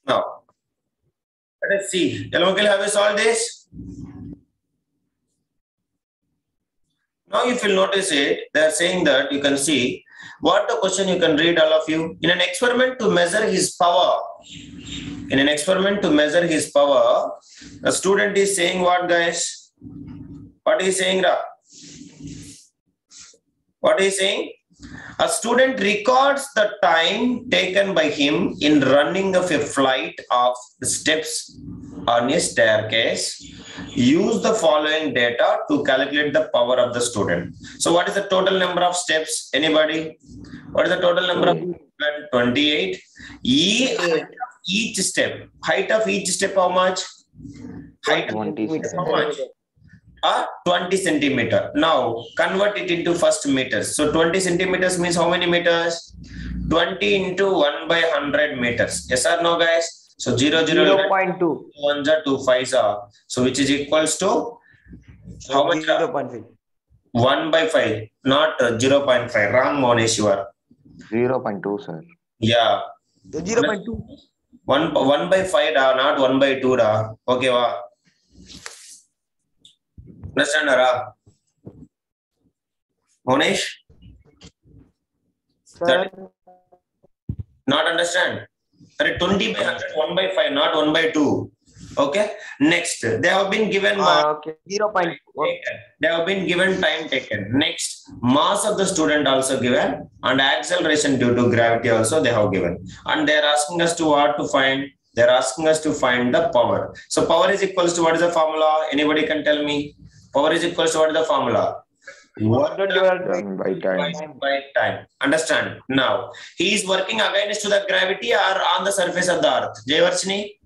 Now, let us see. Elmokel, have you solved this? Now, if you notice it, they are saying that you can see what the question you can read, all of you. In an experiment to measure his power, in an experiment to measure his power, the student is saying what, guys? What is saying, Ra? What is saying? A student records the time taken by him in running of a flight of steps on a staircase. Use the following data to calculate the power of the student. So what is the total number of steps? Anybody? What is the total number of 28? Each step. Height of each step how much? Height of 20 how much? 20 centimeter. Now convert it into first meters. So 20 centimeters means how many meters? 20 into 1 by 100 meters. Yes or no, guys? So 0.2. 1 2 5 are. So which is equals to how much? 0.5. 1 by 5, not 0.5. Wrong, Monesh, you are. 0.2, sir. Yeah. 0.2. 1 by 5, not 1 by 2. Okay, wow. Understand, Ra? Monesh? Sir. Not understand? 20 by 100, 1 by 5, not 1 by 2. Okay. Next, they have been given Okay. 0.1. They have been given time taken. Next, mass of the student also given, and acceleration due to gravity also they have given. And they are asking us to what to find? They are asking us to find the power. So power is equals to what is the formula? Anybody can tell me? Power is equals to what is the formula? Work done by time. By time. Understand? Now, he is working against to the gravity or on the surface of the earth. Jayvarshini?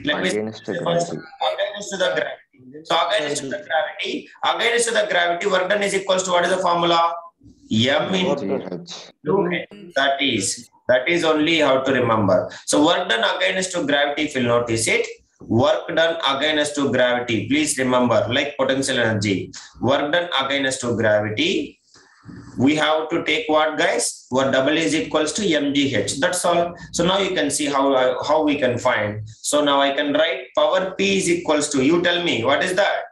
Let me Against the first. gravity. Against to the gravity. So against to the gravity. Against to the gravity, work done is equals to what is the formula? M into GH. That is only how to remember. So work done against to gravity, if you'll notice it. Work done against to gravity. Please remember, like potential energy. Work done against to gravity. We have to take what, guys? What W is equals to mgh. That's all. So now you can see how we can find. So now I can write power P is equals to, you tell me, what is that?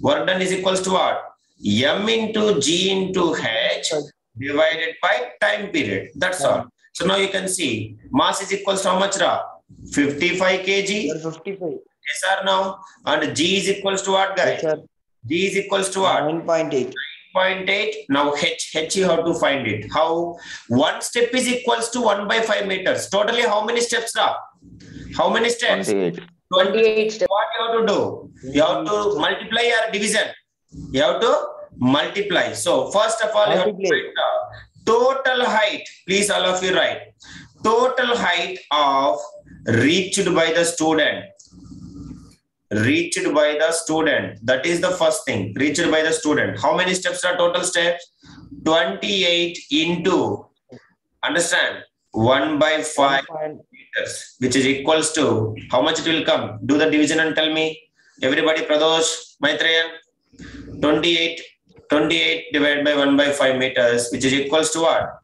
Work done is equals to what? M into G into H divided by time period. That's all. So now you can see mass is equals to how much, Ra? 55 kg. 55. Yes or no? And G is equals to what, guys? Yes, sir. G is equals to what? 9.8. 0.8. Now H you have to find it. How? One step is equals to 1 by 5 meters. Totally how many steps, Ra? How many steps? 28. 28 steps. What you have to do? You have to multiply or division. You have to multiply. So first of all, you have to find the total height. Please, all of you write. Total height of reached by the student. Reached by the student. That is the first thing. Reached by the student. How many steps are total steps? 28 into, understand, 1 by 5 meters, which is equals to, how much it will come? Do the division and tell me. Everybody, Pradosh, Maitreyan. 28 divided by 1 by 5 meters, which is equals to what?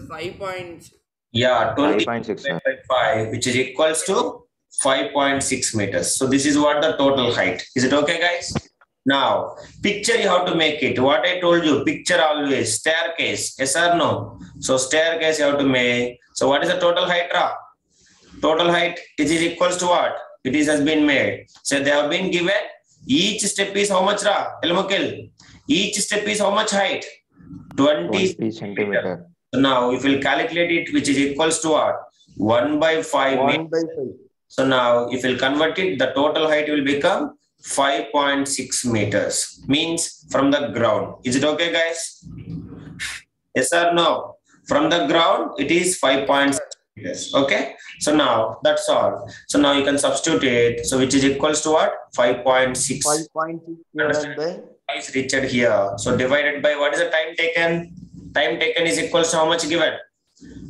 5 points. Yeah, 20 5.6, by 5, which is equals to 5.6 meters. So this is what the total height. Is it okay, guys? Now, picture you have to make it. What I told you, picture always. Staircase. Yes or no? So staircase you have to make. So what is the total height, Ra? Total height, it is equals to what? It is has been made. So they have been given. Each step is how much, Ra? Elmokil. Each step is how much height? 20 centimeter. So now if we'll calculate it, which is equals to what? 1 by 5 meters. So now if we'll convert it, the total height will become 5.6 meters. Means from the ground. Is it okay, guys? Yes or no? From the ground, it is 5.6 meters. Okay. So now that's all. So now you can substitute it. So which is equals to what? 5.6. 5.6 is reached here. So divided by what is the time taken? Time taken is equals to how much given?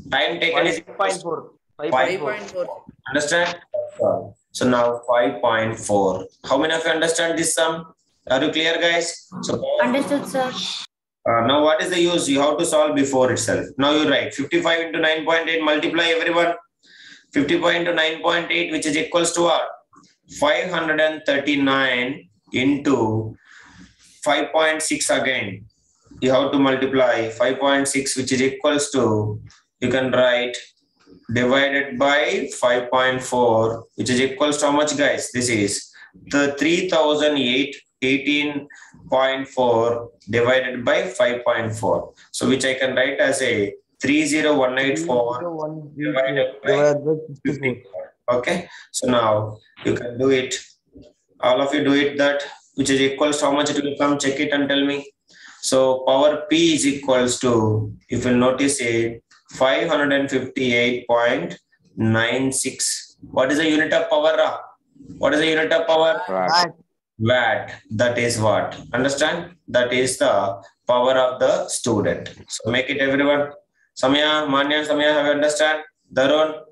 Time taken is 5.4. 5.4. Understand? So now 5.4. How many of you understand this sum? Are you clear, guys? So Understood, sir. now what is the use? You have to solve before itself. Now you write 55 into 9.8 multiply everyone. 50 point to 9.8, which is equals to what? 539 into 5.6 again. You have to multiply 5.6, which is equals to, you can write divided by 5.4, which is equals to how much, guys? This is the 3018.4 divided by 5.4. So which I can write as a 30184 divided by 54. Okay. So now you can do it. All of you do it that, which is equals to how much it will come. Check it and tell me. So power P is equals to, if you'll notice it, 558.96. What is the unit of power? What is the unit of power? Watt. Watt. That is what? Understand? That is the power of the student. So make it everyone. Samya, Manya, Samya, have you understand? Darun,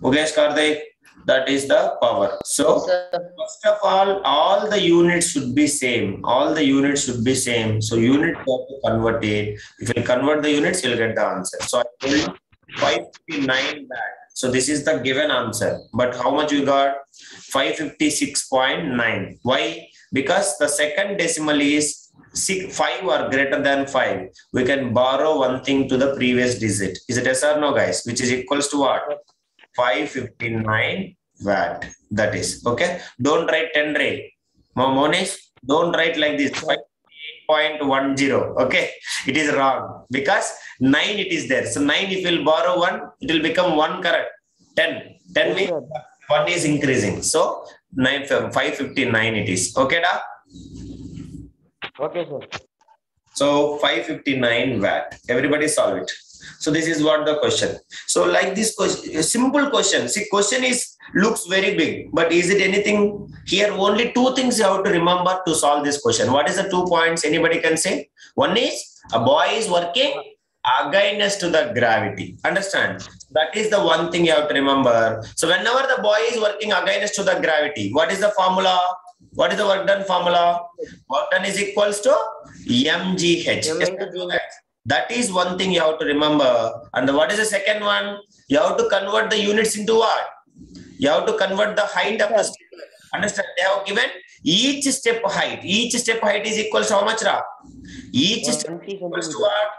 Ugesh, Karthik. That is the power. So first of all the units should be same. All the units should be same. So unit have to convert it. If you convert the units, you'll get the answer. So I told you 559 watt. So this is the given answer. But how much you got? 556.9. Why? Because the second decimal is 5 or greater than 5. We can borrow one thing to the previous digit. Is it yes or no, guys? Which is equals to what? 559 watt. That is okay. Don't write 10 ray. Monish, don't write like this. 5.10. Okay, it is wrong because 9 it is there. So 9, if you'll borrow 1, it will become 1 correct. 10 means 1 is increasing. So 559 it is. Okay, da? Okay, sir. So 559 watt. Everybody solve it. So this is what the question. So like this question, a simple question. See, question is looks very big, but is it anything here? Only 2 things you have to remember to solve this question. What is the 2 points? Anybody can say? One is a boy is working against to the gravity. Understand? That is the one thing you have to remember. So whenever the boy is working against to the gravity, what is the formula? What is the work done formula? Work done is equals to mgh. That is one thing you have to remember. And what is the second one? You have to convert the units into what? You have to convert the height of the step. Understand? They have given each step height. Each step height is equals to how much, Ra? Each step is equals to what?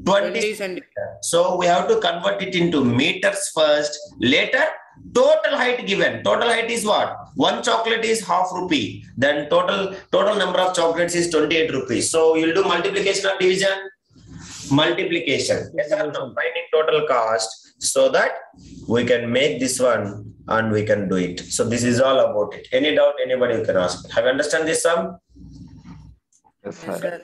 20 centimeters. So we have to convert it into meters first. Later, total height given. Total height is what? 1 chocolate is half rupee. Then total number of chocolates is 28 rupees. So you'll do multiplication or division? Multiplication. Yes or no? Finding total cost so that we can make this one and we can do it. So this is all about it. Any doubt, anybody you can ask. Have you understand this sum? Yes, sir.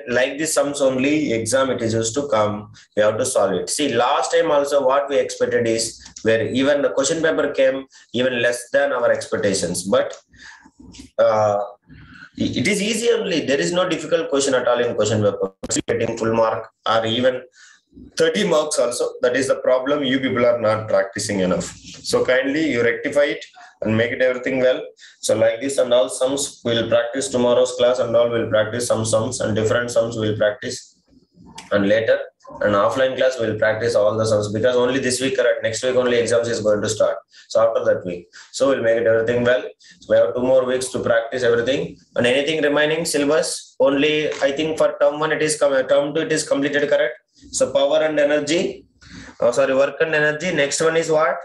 Like this sums only, exam it is used to come, we have to solve it. See, last time also what we expected is where even the question paper came even less than our expectations. But it is easy only. There is no difficult question at all in question paper. Getting full mark or even 30 marks also. That is the problem. You people are not practicing enough. So kindly you rectify it and make it everything well. So like this and all sums we'll practice tomorrow's class and all we'll practice some sums and different sums we'll practice. And later an offline class we'll practice all the sums because only this week correct. Next week only exams is going to start. So after that week. So we'll make it everything well. So we have 2 more weeks to practice everything. And anything remaining syllabus only I think for term 1 it is term 2 it is completed correct. So power and energy. Work and energy. Next one is what?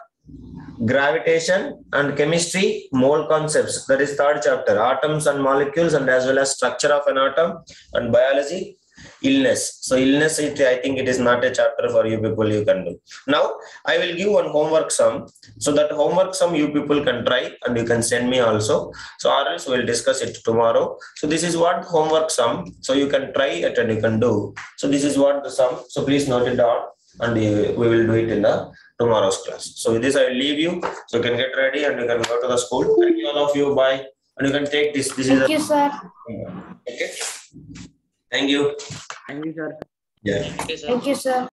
Gravitation and chemistry, mole concepts. That is 3rd chapter. Atoms and molecules and as well as structure of an atom and biology. Illness. So illness, I think it is not a chapter for you people you can do. Now, I will give one homework sum. So that homework sum you people can try and you can send me also. So or else we'll discuss it tomorrow. So this is what homework sum. So you can try it and you can do. So this is what the sum. So please note it down and we will do it in the tomorrow's class. So with this I will leave you. So you can get ready and you can go to the school. Thank you all of you. Bye. And you can take this. Thank you, sir. Okay. Thank you. Thank you, sir. Yeah. Thank you, sir.